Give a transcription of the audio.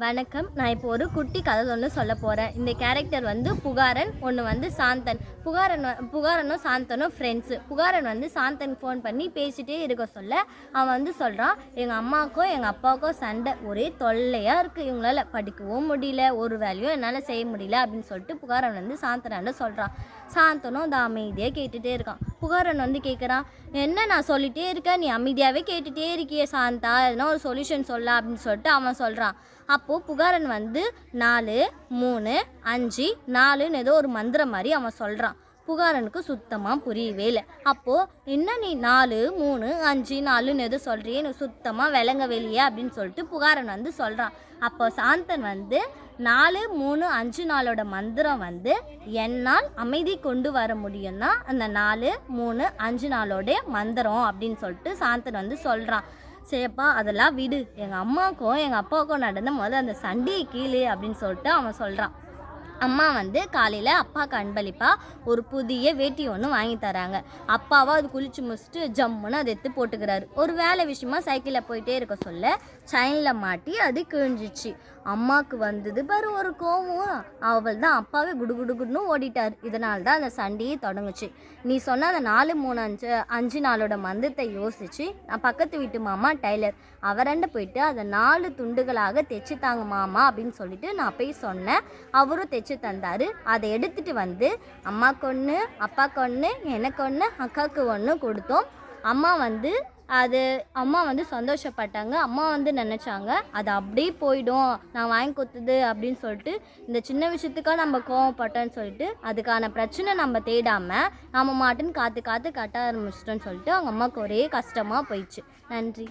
வணக்கம். நான் இப்போ ஒரு குட்டி கதை ஒன்று சொல்ல போகிறேன். இந்த கேரக்டர் வந்து புகாரன், ஒன்று வந்து சாந்தன். புகாரனும் சாந்தனும் ஃப்ரெண்ட்ஸு. புகாரன் வந்து சாந்தன் ஃபோன் பண்ணி பேசிகிட்டே இருக்க சொல்ல அவன் வந்து சொல்கிறான், எங்கள் அம்மாவுக்கும் எங்கள் அப்பாவுக்கும் சண்டை, ஒரே தொல்லையாக இருக்குது, இவங்களால படிக்கவும் முடியல, ஒரு வேலையும் என்னால் செய்ய முடியல அப்படின்னு சொல்லிட்டு புகாரன் வந்து சாந்தனாண்ட சொல்கிறான். சாந்தனும் அந்த அமைதியாக கேட்டுகிட்டே இருக்கான். புகாரன் வந்து கேட்குறான், என்ன நான் சொல்லிகிட்டே இருக்கேன், நீ அமைதியாகவே கேட்டுகிட்டே இருக்கியே சாந்தா, எதுனா ஒரு சொல்யூஷன் சொல்ல அப்படின்னு சொல்லிட்டு அவன் சொல்கிறான். அப்போது புகாரன் வந்து 4 3 5 4ன்னு ஏதோ ஒரு மந்திரம் மாதிரி அவன் சொல்கிறான். புகாரனுக்கு சுத்தமாக புரியவே இல்லை. அப்போது என்ன நீ 4 3 5 4ன்னு எதோ சொல்கிறியே, எனக்கு சுத்தமாக விளங்க வெளியே அப்படின்னு சொல்லிட்டு புகாரன் வந்து சொல்கிறான். அப்போ சாந்தன் வந்து 4 3 5 4ஓட மந்திரம் வந்து என்னால் அமைதி கொண்டு வர முடியும்னா அந்த 4 3 5 4ஓடைய மந்திரம் அப்படின்னு சொல்லிட்டு சாந்தன் வந்து சொல்கிறான். சரிப்பா, அதெல்லாம் விடு, எங்கள் அம்மாவுக்கும் எங்கள் அப்பாவுக்கும் நடந்த அந்த சண்டையை கீழே அப்படின்னு சொல்லிட்டு அவன் சொல்கிறான். அம்மா வந்து காலையில் அப்பாவுக்கு அன்பளிப்பாக ஒரு புதிய வேட்டி ஒன்று வாங்கி தராங்க. அப்பாவை அது குளிச்சு முடிச்சுட்டு ஜம்முன்னு அதை எடுத்து போட்டுக்கிறாரு. ஒரு வேலை விஷயமா சைக்கிளில் போயிட்டே இருக்க சொல்ல செயினில் மாட்டி அது கிழிஞ்சிச்சு. அம்மாவுக்கு வந்தது பாரு ஒரு கோவம். அவள் தான் அப்பாவே குடுகுடுன்னு ஓடிட்டார். இதனால தான் அந்த சண்டையே தொடங்குச்சு. நீ சொன்ன அந்த 4 3 5 4ஓட மந்திரத்தை யோசிச்சு நான் பக்கத்து வீட்டு மாமா டைலர் அவரண்ட போயிட்டு அதை 4 துண்டுகளாக தைச்சு தாங்க மாமா அப்படின்னு சொல்லிட்டு நான் போய் சொன்னேன். அவரும் தைச்சு தந்தார். அதை எடுத்துகிட்டு வந்து அம்மாவுக்கு ஒன்று, அப்பாவுக்கு ஒன்று, எனக்கு ஒன்று, அக்காவுக்கு ஒன்று கொடுத்தோம். அம்மா வந்து சந்தோஷப்பட்டாங்க. அம்மா வந்து நினச்சாங்க அது அப்படியே போயிடும், நான் வாங்கி கொடுத்தது அப்படின்னு சொல்லிட்டு, இந்த சின்ன விஷயத்துக்காக நம்ம கோவப்பட்டோன்னு சொல்லிட்டு அதுக்கான பிரச்சனை நம்ம தேடாமல் நம்ம மாட்டுன்னு காற்று கட்ட ஆரம்பிச்சிட்டோன்னு சொல்லிட்டு அவங்க அம்மாவுக்கு ஒரே கஷ்டமாக போயிடுச்சு. நன்றி.